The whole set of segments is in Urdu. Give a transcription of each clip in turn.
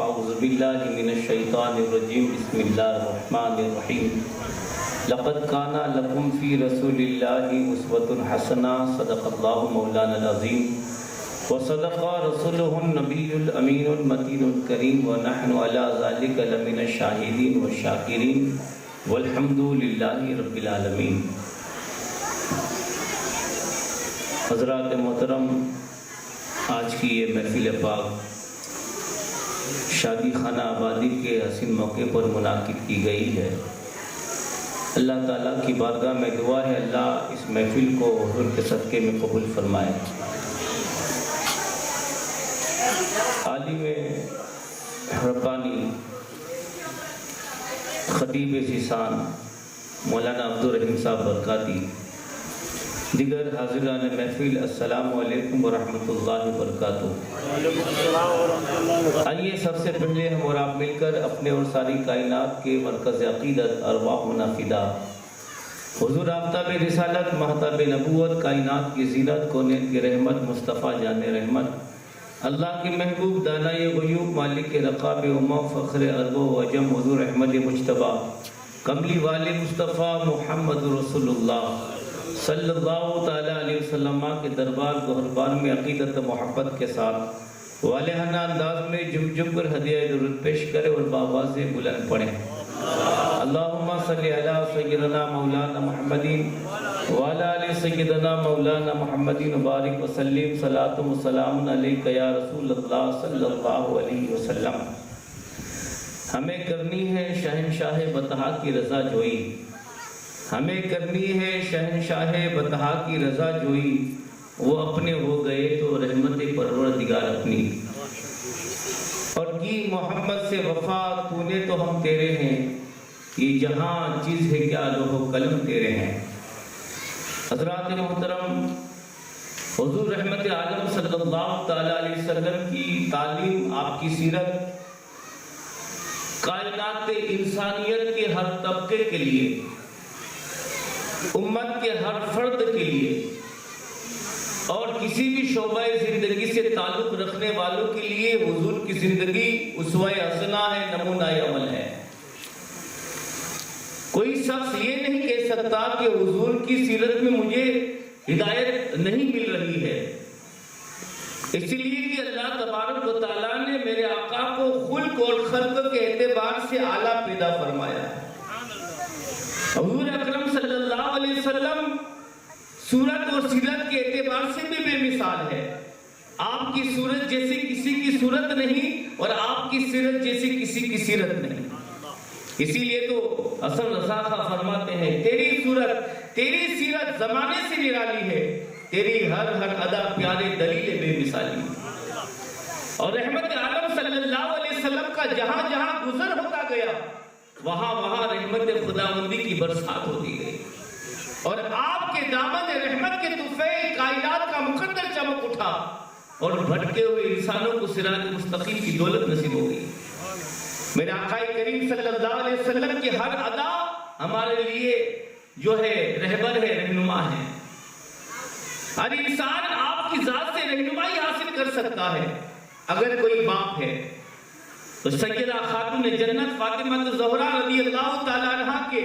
اعوذ باللہ من الشیطان الرجیم بسم اللہ الرحمن الرحیم لقد کان لکم فی رسول اللہ اسوۃ حسنہ صدق اللہ مولانا العظیم وصدق رسولہ النبی الامین المتین الکریم ونحن علی ذلک لمن الشاہدین والشاکرین والحمد للہ رب العالمین۔ حضرات محترم، آج کی یہ محفل پاک شادی خانہ آبادی کے حسین موقع پر منعقد کی گئی ہے۔ اللہ تعالیٰ کی بارگاہ میں دعا ہے اللہ اس محفل کو حضور کے صدقے میں قبول فرمائے۔ عالم ربانی خطیب سیسان مولانا عبدالرحیم صاحب برکاتی، دیگر حاضران محفل، السلام علیکم ورحمۃ اللہ وبرکاتہ۔ آئیے سب سے پہلے ہم اور آپ مل کر اپنے اور ساری کائنات کے مرکز عقیدت ارواحنا فدا حضور آفتاب رسالت مہتاب نبوت کائنات کی زینت کونین کی رحمت مصطفیٰ جان رحمت اللہ کے محبوب دانائے غیوب مالک رقاب امم فخر عرب و عجم حضور احمد مجتبیٰ کملی والے مصطفیٰ محمد رسول اللہ صلی اللہ تعالیٰ علیہ وسلم کے دربار گہربار میں عقیدت محبت کے ساتھ والہانہ انداز میں جم جم کر ہدیہ درود پیش کرے اور بآواز بلند پڑھیں۔ اللہم صلی علی سیدنا مولانا محمدین وعلی آل سیدنا مولانا محمدین وبارک وسلم صلاۃ و سلام علیک یا رسول اللہ صلی اللہ علیہ وسلم۔ ہمیں کرنی ہے شہنشاہ بطحا کی رضا جوئی، ہمیں کرنی ہے شہنشاہ بطحا کی رضا جوئی، وہ اپنے ہو گئے تو رحمت پروردگار اپنی، اور کی محمد سے وفا تو نے تو ہم تیرے ہیں، یہ جہاں چیز ہے کیا لوح و قلم تیرے ہیں۔ حضرات محترم، حضور رحمت عالم صلی اللہ تعالیٰ علیہ وسلم کی تعلیم، آپ کی سیرت کائنات انسانیت کے ہر طبقے کے لیے، امت کے ہر فرد کے لیے اور کسی بھی شعبہ زندگی سے تعلق رکھنے والوں کے لیے حضور کی زندگی اسوہ حسنہ ہے، نمونہ عمل ہے۔ کوئی شخص یہ نہیں کہہ سکتا کہ حضور کی سیرت میں مجھے ہدایت نہیں مل رہی ہے، اس لیے کہ اللہ تبارک و تعالیٰ نے میرے آقا کو خلق اور خلق کے اعتبار سے اعلیٰ پیدا فرمایا ہے۔ حضور اکرم صلی اللہ علیہ وسلم صورت اور سیرت کے اعتبار سے بھی بے مثال ہے۔ آپ کی صورت جیسی کسی کی صورت نہیں اور آپ کی سیرت جیسی کسی کی سیرت نہیں۔ اسی لیے تو حسن رضا خان فرماتے ہیں تیری صورت تیری سیرت زمانے سے نرالی ہے، تیری ہر ادا پیارے دلیل بے مثالی۔ اور رحمت عالم صلی اللہ علیہ وسلم کا جہاں جہاں گزر ہوتا گیا وہاں وہاں رحمت خداوندی کی برسات ہوتی گئی، اور آپ کے دامن رحمت کے طفیل کائنات کا مقدر چمک اٹھا اور بھٹکے ہوئے انسانوں کو صراط مستقیم کی دولت نصیب ہو گئی۔ میرے آقا کریم صلی اللہ علیہ وسلم کی ہر ادا ہمارے لیے جو ہے رہبر ہے، رہنما ہے۔ ہر انسان آپ کی ذات سے رہنمائی حاصل کر سکتا ہے۔ اگر کوئی باپ ہے تو سیدہ خاتون جنت فاطمہ الزہرا رضی اللہ تعالیٰ عنہ کے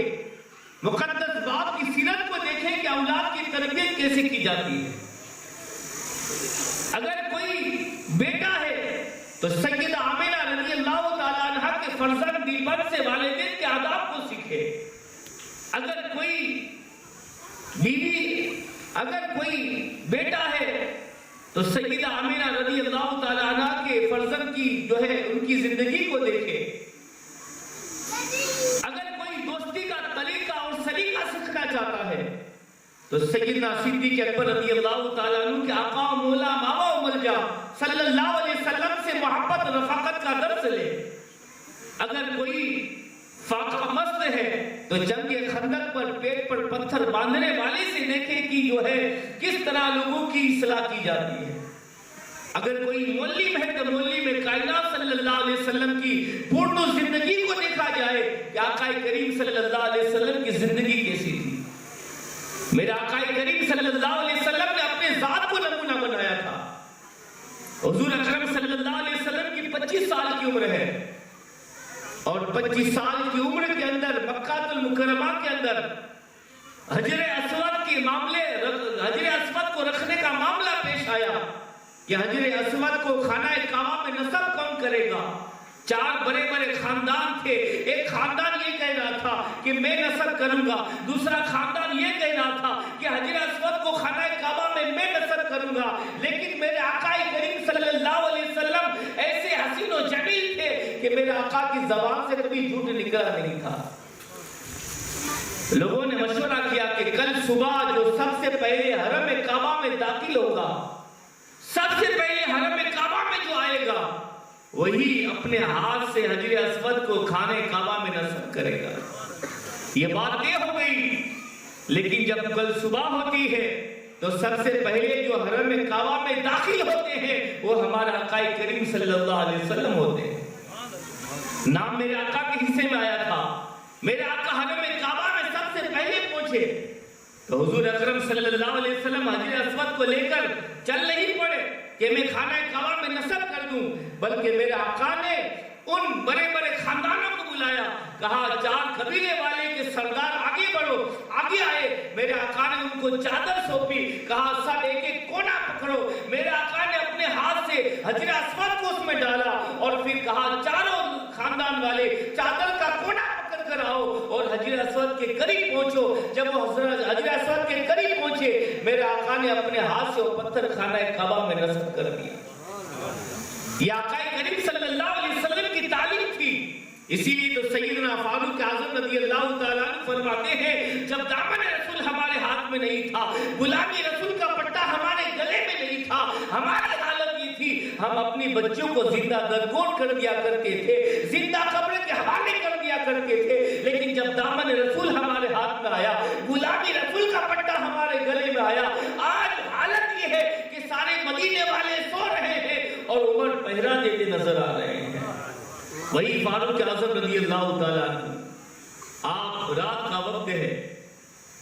مقدس باپ کی سیرت کو دیکھیں کہ اولاد کی تربیت کیسے کی جاتی ہے۔ اگر کوئی بیٹا ہے تو سیدہ آمنہ رضی اللہ تعالیٰ عنہ کے فرزند دلبر سے والدین کے آداب کو سیکھے۔ اگر کوئی بیوی، اگر کوئی بیٹا ہے تو سیدہ آمنہ رضی اللہ تعالیٰ عنہ کے فرزند کی جو ہے ان کی زندگی کو دیکھے۔ اگر کوئی دوستی کا طریقہ اور سلیقہ سیکھنا چاہتا ہے تو سیدنا صدیق اکبر رضی اللہ تعالیٰ عنہ کے آقا و مولا ماوا و ملجا صلی اللہ علیہ وسلم سے محبت رفاقت کا درس لے۔ اگر کوئی فاقہ مست ہے تو جنگ خندق پر پیٹ پر پتھر باندھنے والے سے دیکھے کہ جو ہے کس طرح لوگوں کی اصلاح کی جاتی ہے۔ اگر کوئی مولم ہے تو مولم میں کائنات صلی اللہ علیہ وسلم کی پورنو زندگی کو دیکھا جائے کہ آقا کریم صلی اللہ علیہ وسلم کی زندگی کیسی تھی۔ میرے آقا کریم صلی اللہ علیہ وسلم نے اپنے ذات کو نمونہ بنایا تھا۔ حضور اکرم صلی اللہ علیہ وسلم کی 25 سال کی عمر ہے، ہے اور 25 سال کی عمر کے اندر مکہ المکرمہ کے اندر حجر اسود کے معاملے، حجر اسود کو رکھنے کا معاملہ پیش آیا کہ حجر اسود کو خانہ کعبہ میں نصب کون کرے گا؟ 4 بڑے بڑے خاندان تھے. ایک خاندان یہ کہہ رہا تھا کہ میں نصب کروں گا، دوسرا خاندان یہ کہہ رہا تھا کہ حجر اسود کو خانہ کعبہ میں نصب کروں گا. لیکن میرے آقا کریم صلی اللہ علیہ وسلم ایسے حسین و جمیل تھے کہ میرے آقا کی زبان سے کبھی جھوٹ نکلا نہیں تھا. لوگوں نے مشورہ کیا کہ کل صبح جو سب سے پہلے حرم کعبہ میں داخل ہوگا، سب سے پہلے حرم کعبہ میں جو آئے گا، وہی اپنے ہاتھ سے حجر اسود کو خانہ کعبہ میں نصب کرے گا. یہ بات طے ہو گئی. لیکن جب کل صبح ہوتی ہے تو سب سے پہلے جو حرم کعبہ میں داخل ہوتے ہیں وہ ہمارا آقا کریم صلی اللہ علیہ وسلم ہوتے ہیں. نام میرے آقا کے حصے میں آیا تھا. میرے آقا حرم کعبہ میں سب سے پہلے پہنچے تو حضور اکرم صلی اللہ علیہ وسلم حجر اسود کو لے کر چل نہیں پڑے کہ میں خانہ کعبہ میں نصب کر دوں، بلکہ میرے آقا نے ان بڑے بڑے خاندانوں کو بلایا، کہا 4 قبیلے والے کے سردار آگے بڑھو. آگے آئے. میرے آقا نے ان کو چادر سونپی، کہا سب ایک ایک کونا پکڑو. میرے آقا نے اپنے ہاتھ سے حجر اسود کو اس میں ڈالا اور پھر کہا 4 خاندان والے چادر کا کونا پکڑ کر آؤ اور حجر اسود کے قریب پہنچو. جب وہ حجر اسود کے قریب پہنچے میرے آقا نے اپنے ہاتھ سے وہ پتھر خانہ کعبہ میں نصب کر دیا. یہ آقا کریم صلی اللہ علیہ وسلم کی تعلیم تھی. اسی لیے تو سیدنا فاروق اعظم رضی اللہ تعالیٰ عنہ فرماتے ہیں جب دامن رسول ہمارے ہاتھ میں نہیں تھا، غلامی رسول کا پٹا ہمارے گلے میں نہیں تھا، ہماری حالت یہ تھی ہم اپنی بچوں کو زندہ درگور کر دیا کرتے تھے، زندہ قبر کے حوالے کر دیا کرتے تھے. لیکن جب دامن رسول ہمارے ہاتھ میں آیا، غلامی رسول کا پٹا ہمارے گلے میں آیا، آج حالت یہ ہے کہ سارے مدینے والے سو رہے ہیں اور عمر پہرا دیتے نظر آ رہے ہیں. وہی فاروق اعظم رضی اللہ تعالیٰ عنہ، آپ رات کا وقت ہے،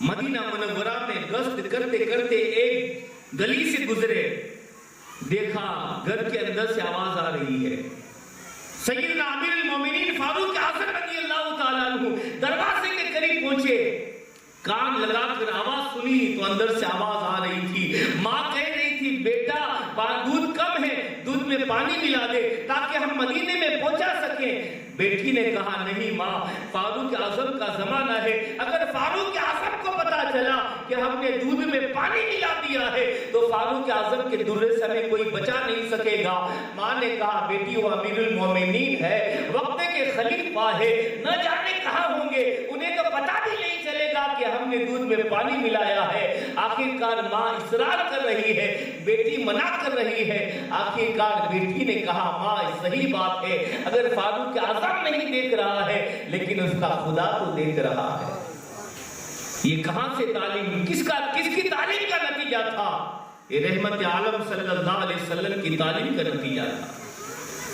مدینہ منورہ میں گشت کرتے کرتے ایک گلی سے گزرے، دیکھا گھر کے اندر سے آواز آ رہی ہے. سیدنا امیر المومنین فاروق اعظم رضی اللہ تعالیٰ عنہ دروازے کے قریب پہنچے، کان لگا کر آواز سنی تو اندر سے آواز آ رہی تھی. ماں کہہ رہی تھی بیٹا دودھ کم ہے، دودھ میں پانی ملا دے تاکہ ہم مدینے میں پہنچا سکیں. بیٹی نے کہا نہیں ماں، فاروق اعظم کا زمانہ ہے، اگر فاروق اعظم کو پتا چلا کہ ہم نے دودھ میں پانی ملا دیا ہے تو فاروق اعظم کے درے سے ہمیں کوئی بچا نہیں سکے گا. ماں نے کہا بیٹی وہ امیر المومنین ہے، وقت کے خلیفہ ہے، نہ جانے کہاں ہوں گے، انہیں تو پتا بھی نہیں چلے گا کہ ہم نے دودھ میں پانی ملایا ہے. آخر کار ماں اصرار کر رہی ہے، بیٹی منع کر رہی ہے. آخر کار بیٹی نے کہا ماں صحیح بات ہے، اگر فاروق اعظم نہیں دیکھ رہا ہے لیکن اس کا خدا تو دیکھ رہا ہے. یہ کہاں سے تعلیم، کس کی تعلیم کا نتیجہ تھا؟ یہ رحمت عالم صلی اللہ علیہ وسلم کی تعلیم کا نتیجہ تھا.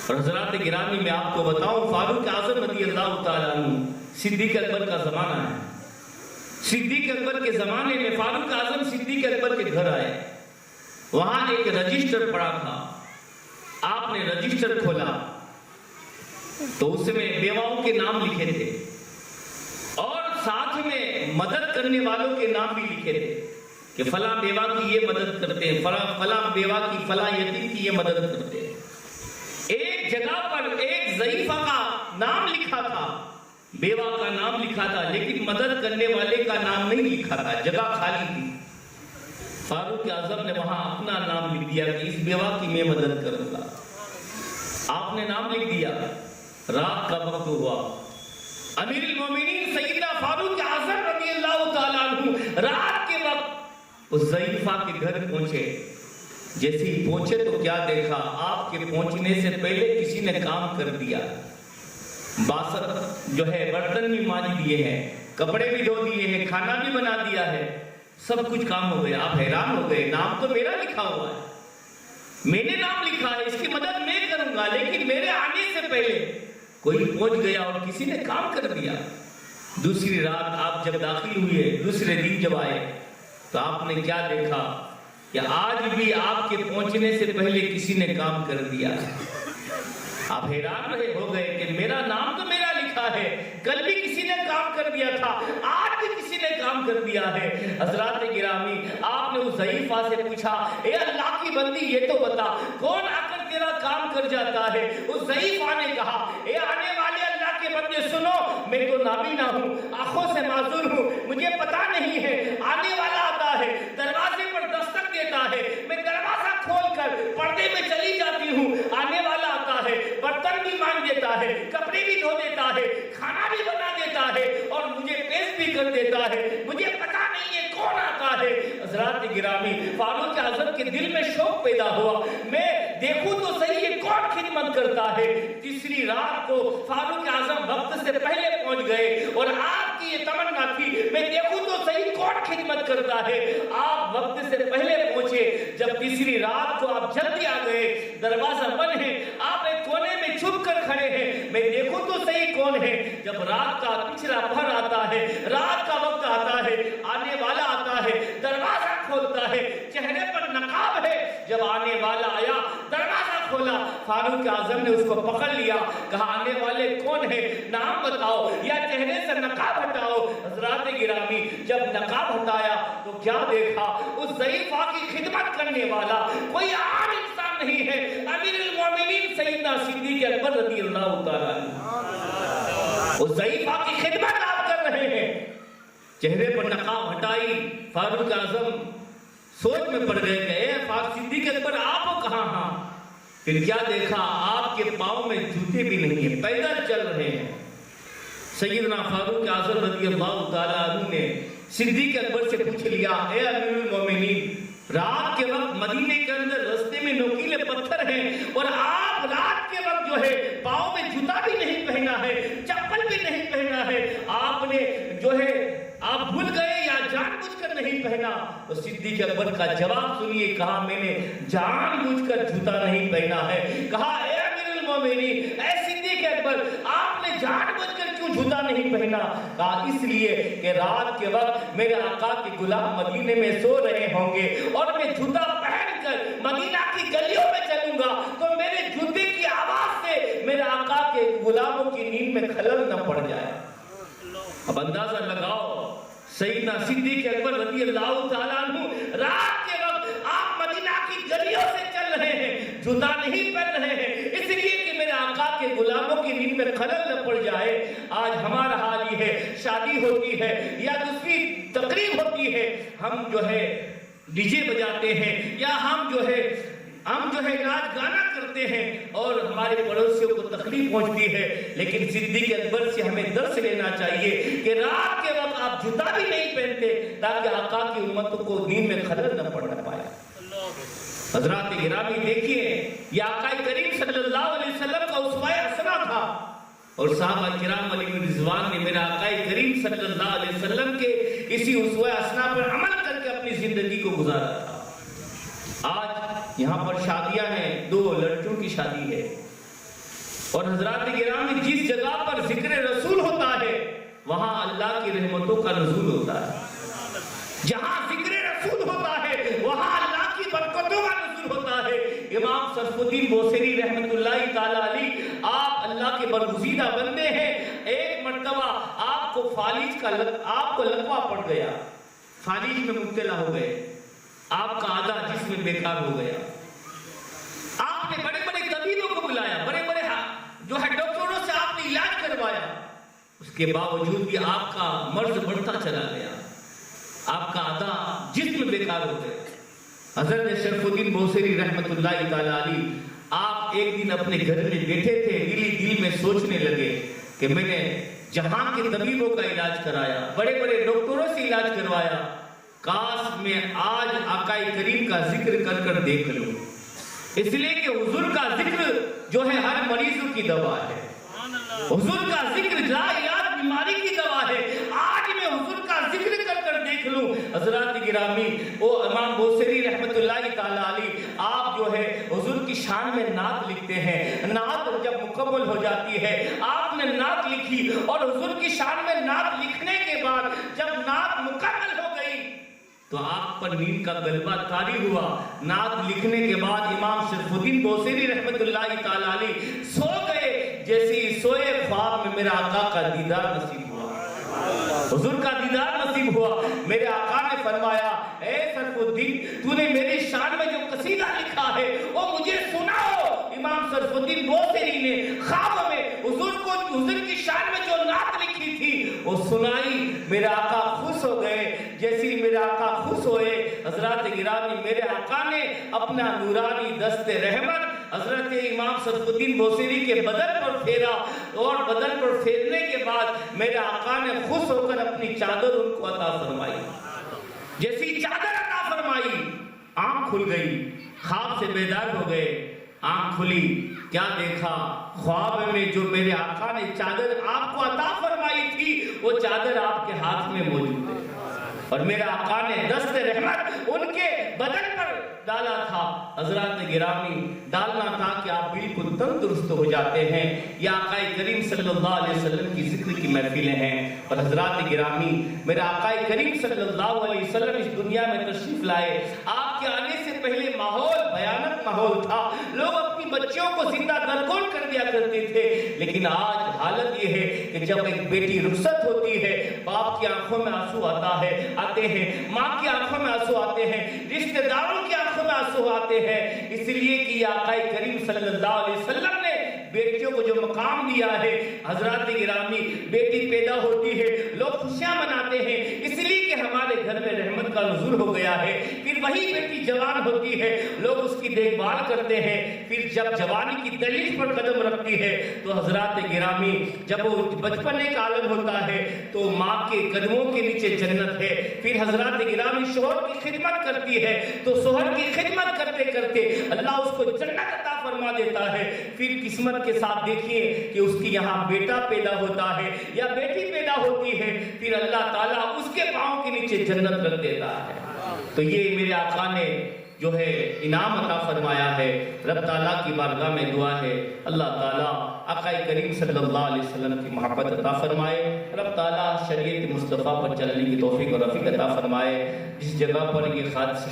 اور حضرات گرامی میں آپ کو بتاؤں، فاروق اعظم رضی اللہ تعالیٰ عنہ صدیق اکبر کا زمانہ ہے. صدیق اکبر کے زمانے میں فاروق اعظم صدیق اکبر کے گھر آئے، وہاں ایک رجسٹر پڑا تھا. آپ نے رجسٹر کھولا تو اس میں بیواؤں کے نام لکھے تھے اور ساتھ میں مدد کرنے والوں کے نام بھی لکھے تھے کہ فلاں بیوہ کی یہ مدد کرتے ہیں، فلاں بیوہ کی فلاں یتیم کی یہ مدد کرتے ہیں. ایک جگہ پر ایک ضعیفہ کا نام لکھا تھا، بیوہ کا نام لکھا تھا، لیکن مدد کرنے والے کا نام نہیں لکھا تھا، جگہ خالی تھی. فاروق اعظم نے وہاں اپنا نام لکھ دیا کہ اس بیوہ کی میں مدد کروں گا. آپ نے نام لکھ دیا. رات کا وقت ہوا، امیر المومنین سیدنا فاروق اعظم رضی اللہ تعالیٰ عنہ رات کے وقت اس ضعیفہ کے گھر پہنچے. جیسے ہی پہنچے تو کیا دیکھا، آپ کے پہنچنے سے پہلے کسی نے کام کر دیا. باسط جو ہے برتن بھی مانج دیے ہیں، کپڑے بھی دھو دیے ہیں، کھانا بھی بنا دیا ہے، سب کچھ کام ہو گیا. آپ حیران ہو گئے، نام تو میرا لکھا ہوا ہے، میں نے نام لکھا ہے، اس کی مدد میں کروں گا، لیکن میرے آنے سے پہلے کوئی پہنچ گیا اور کسی نے کام کر دیا. دوسری رات آپ جب داخل ہوئے، دوسرے دن جب آئے تو آپ نے کیا دیکھا کہ آج بھی آپ کے پہنچنے سے پہلے کسی نے کام کر دیا. آپ حیران رہے ہو گئے کہ میرا نام تو میرا لکھا ہے، کل بھی کسی نے کام کر دیا تھا، آج بھی کسی نے کام کر دیا ہے۔ حضرات گرامی، آپ نے اس ضعیفہ سے پوچھا، اے اللہ کی بندی یہ تو بتا کون آ کر تیرا کام کر جاتا ہے؟ اس ضعیفہ نے کہا، اے آنے والے اللہ کے بندے سنو، میں تو نابینا ہوں، آنکھوں سے معذور ہوں، مجھے پتا نہیں ہے، آنے والا آتا ہے، دروازے پر دستک دیتا ہے، میں دروازہ کھول کر پردے میں چلی جاتی ہوں، آنے والا آتا ہے، برتن بھی مانگ دیتا ہے، کپڑے بھی دھو دیتا ہے، کھانا بھی بنا دیتا ہے اور مجھے پیش بھی کر دیتا ہے، مجھے پتا نہیں ہے کون آتا ہے۔ حضرات گرامی، فاروق اعظم کے دل میں شوق پیدا ہوا، میں دیکھوں تو صحیح یہ کون خدمت کرتا ہے۔ تیسری رات کو فاروق اعظم وقت سے پہلے پہنچ گئے اور آپ کی یہ تمنا تھی میں دیکھوں تو صحیح کون خدمت کرتا ہے۔ آپ وقت سے پہلے پہنچے، جب تیسری رات کو آپ جلدی آ گئے، دروازہ بند ہے، آپ ایک کونے میں چھپ کر کھڑے ہیں، میں دیکھوں تو صحیح کون ہے۔ جب رات کا پچھلا پہر آتا ہے، رات کا وقت آتا ہے، آنے والا آتا ہے، دروازہ کھولتا ہے، چہرے پر نقاب ہے، جب آنے والا آیا دروازہ کھولا، فاروق اعظم نے اس کو پکڑ لیا، کہا آنے والے کون ہے، نام بتاؤ یا چہرے سے نقاب ہٹاؤ۔ حضرات گرامی، جب نقاب ہٹایا تو کیا دیکھا، اس ضعیفہ کی خدمت کرنے والا کوئی عام انسان نہیں ہے، امیر المومنین سیدنا صدیق اکبر رضی اللہ تعالیٰ عنہ۔ اس ضعیفہ کی خدمت آپ کر رہے ہیں، چہرے پر نقاب ہٹائی، فاروق اعظم سوچ میں پڑ گئے کہ اے فاروق صدیق اکبر آپ کہاں ہاں؟ پھر کیا دیکھا، آپ کے پاؤں میں جوتے بھی نہیں ہیں، پیدل چل رہے ہیں۔ سیدنا فاروق اعظم رضی اللہ تعالیٰ عنہ نے صدیق اکبر سے پوچھ لیا، اے امیر المومنین، رات کے وقت مدینے کے اندر رستے میں نوکیلے پتھر ہیں اور آپ رات کے وقت جو ہے پاؤں میں جوتا بھی نہیں پہنا ہے، چپل بھی نہیں پہنا ہے، آپ نے جو ہے آپ بھول گئے یا جان بوجھ کر نہیں پہنا؟ تو صدیق اکبر کا جواب سنیے، کہا میں نے جان بوجھ کر جوتا نہیں پہنا ہے۔ کہا اے امیر المومنین، اے صدیق اکبر، آپ نے جان بوجھ کر کیوں جوتا نہیں پہنا؟ کہا اس لیے کہ رات کے وقت میرے آقا کے غلام مدینے میں سو رہے ہوں گے اور میں جوتا پہن کر مدینہ کی گلیوں میں چلوں گا تو میرے جوتے کی آواز سے میرے آقا کے غلاموں کی نیند میں خلل نہ پڑ جائے۔ اب اندازہ لگاؤ، سیدنا صدیق اکبر رضی اللہ تعالیٰ عنہ رات کے وقت آپ مدینہ کی گلیوں سے چل رہے ہیں، جوتا نہیں پہن رہے ہیں، اس لیے کہ میرے آقا کے غلاموں کی نیند میں خلل نہ پڑ جائے۔ آج ہمارا حال یہ ہے، شادی ہوتی ہے یا دوسری تقریب ہوتی ہے، ہم جو ہے ڈی جے بجاتے ہیں یا ہم جو ہے ناچ گانا کرتے ہیں اور ہمارے پڑوسیوں کو تکلیف پہنچتی ہے، لیکن صدیق اکبر سے ہمیں درس لینا چاہیے کہ رات کے وقت آپ جوتا بھی نہیں پہنتے تاکہ آقا کی امتوں کو نیند میں خلل نہ پڑ پائے۔ حضرات گرامی دیکھیے، یہ آقا کریم صلی اللہ علیہ وسلم کا اسوہ حسنہ تھا اور صحابہ کرام علیہ رضوان نے میرے آقا کریم صلی اللہ علیہ وسلم کے اسی اسوہ حسنہ پر عمل کر کے اپنی زندگی کو گزارا تھا۔ آج یہاں پر شادیاں ہیں، 2 لڑکیوں کی شادی ہے اور حضرات گرامی جس جگہ پر ذکر رسول ہوتا ہے وہاں اللہ کی رحمتوں کا نزول ہوتا ہے، جہاں ذکر رسول ہوتا ہے وہاں اللہ کی برکتوں کا نزول ہوتا ہے۔ امام صرف الدین بوصیری رحمت اللہ تعالیٰ علیہ، آپ اللہ کے برگزیدہ بندے ہیں، ایک مرتبہ آپ کو فالج کا لقوہ پڑ گیا، فالج میں مبتلا ہو گئے، آپ کا آدھا جسم بیکار ہو گیا، آپ نے بڑے بڑے طبیبوں کو بلایا، بڑے بڑے جو ہے ڈاکٹروں سے آپ نے علاج کروایا، اس کے باوجود بھی آپ کا مرض بڑھتا چلا گیا، آپ کا آدھا جسم بیکار ہو گیا۔ حضرت شرف الدین بوصیری رحمت اللہ تعالیٰ علیہ، آپ ایک دن اپنے گھر میں بیٹھے تھے، دل میں سوچنے لگے کہ میں نے جہاں کے طبیبوں کا علاج کرایا، بڑے بڑے ڈاکٹروں سے علاج کروایا، کاش میں آج آقا کریم کا ذکر کر کر دیکھ لوں، اس لیے کہ حضور کا ذکر جو ہے ہر مریضوں کی دوا ہے، حضور کا ذکر لا علاج بیماری کی دوا ہے، آج میں حضور کا ذکر کر کر دیکھ لوں۔ حضرات گرامی، وہ امام بوصیری رحمت اللہ تعالیٰ علیہ، آپ جو ہے حضور کی شان میں نعت لکھتے ہیں، نعت جب مکمل ہو جاتی ہے، آپ نے نعت لکھی اور حضور کی شان میں نعت لکھنے کے بعد جب نعت مکمل ہو گئی تو آپ پر نیند کا غلبہ طاری ہوا. نعت لکھنے کے بعد امام شرف الدین بوصیری رحمت اللہ تعالی علیہ سو گئے. جیسے ہی سوئے خواب میں میرا آقا کا دیدار نصیب ہوا, حضور کا دیدار نصیب ہوا. میرے آقا نے فرمایا, اے شرف الدین, تو نے میری شان میں جو قصیدہ لکھا ہے وہ مجھے سناؤ. امام شرف الدین بوصیری نے خواب میں حضور کی شان میں جو نعت لکھی تھی وہ سنائی. میرے آقا خوش ہو گئے. جیسے ہی میرے آقا خوش ہوئے, حضرات گرامی, میرے آقا نے اپنا نورانی دست رحمت حضرت امام شرف الدین بوصیری کے بدن پر پھیرا, اور بدن پر پھیرنے کے بعد میرے آقا نے خوش ہو کر اپنی چادر ان کو عطا فرمائی. جیسی چادر عطا فرمائی, آنکھ کھل گئی, خواب سے بیدار ہو گئے. آنکھ کھلی, کیا دیکھا؟ خواب میں جو میرے آقا نے چادر آپ کو عطا فرمائی تھی وہ چادر آپ کے ہاتھ میں موجود ہے, اور میرا آقا نے دست رحمت ان کے بدن پر ڈالا تھا. حضرات گرامی, ڈالنا تھا کہ آپ بالکل تندرست ہو جاتے ہیں. یہ آقا کریم صلی اللہ علیہ وسلم کی ذکر کی محفلیں ہیں. اور حضرات گرامی, میرا آقا کریم صلی اللہ علیہ وسلم اس دنیا میں تشریف لائے. آپ کے آنے سے پہلے ماحول بھیانک ماحول تھا. لوگ اپنی بچیوں کو زندہ درگور کر دیا کرتے تھے. لیکن آج حالت یہ ہے کہ جب ایک بیٹی رخصت ہوتی ہے, باپ کی آنکھوں میں آنسو آتے ہیں, ماں کی آنکھوں میں آنسو آتے ہیں, رشتہ داروں کی آنکھوں میں آنسو آتے ہیں. اس لیے کہ آقا کریم صلی اللہ علیہ وسلم نے بیٹیوں کو جو مقام دیا ہے. حضرات گرامی, بیٹی پیدا ہوتی ہے, لوگ خوشیاں مناتے ہیں, اس لیے کہ ہمارے گھر میں رحمت کا نزول ہو گیا ہے. پھر وہی بیٹی جوان ہوتی ہے, لوگ اس کی دیکھ بھال کرتے ہیں. پھر جب جوانی کی دہلیز پر قدم رکھتی ہے تو حضرات گرامی, جب وہ بچپن ایک عالم ہوتا ہے تو ماں کے قدموں کے نیچے جنت ہے. پھر حضرات گرامی شوہر کی خدمت کرتی ہے تو شوہر کی خدمت کرتے کرتے اللہ اس کو جنت عطا فرما دیتا ہے. پھر قسمت کے ساتھ دیکھیے کہ اس کی یہاں بیٹا پیدا ہوتا ہے یا بیٹی پیدا ہوتی ہے, پھر اللہ تعالیٰ اس کے پاؤں کے نیچے جنت رکھ دیتا ہے. تو یہ میرے آقا نے جو ہے انعام عطا فرمایا ہے. رب تعالیٰ کی بارگاہ میں دعا ہے اللہ تعالیٰ آقا کریم صلی اللہ علیہ وسلم کی محبت عطا فرمائے. رب تعالیٰ شریعت مصطفیٰ پر چلنے کی توفیق اور رفیق عطا فرمائے. جس جگہ پر یہ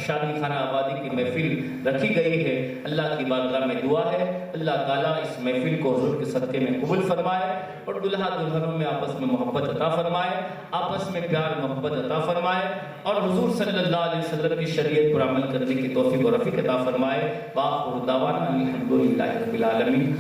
شادی خانہ آبادی کی محفل رکھی گئی ہے, اللہ کی بارگاہ میں دعا ہے اللہ تعالیٰ اس محفل کو حضور کے صدقے میں قبول فرمائے, اور دلہا دلہنوں میں آپس میں محبت عطا فرمائے, آپس میں پیار محبت عطا فرمائے, اور حضور صلی اللہ علیہ وسلم کی شریعت پر عمل کرنے کی توفیق اور رفیق عطا فرمائے. وآخر دعوانا الحمدللہ رب العالمین.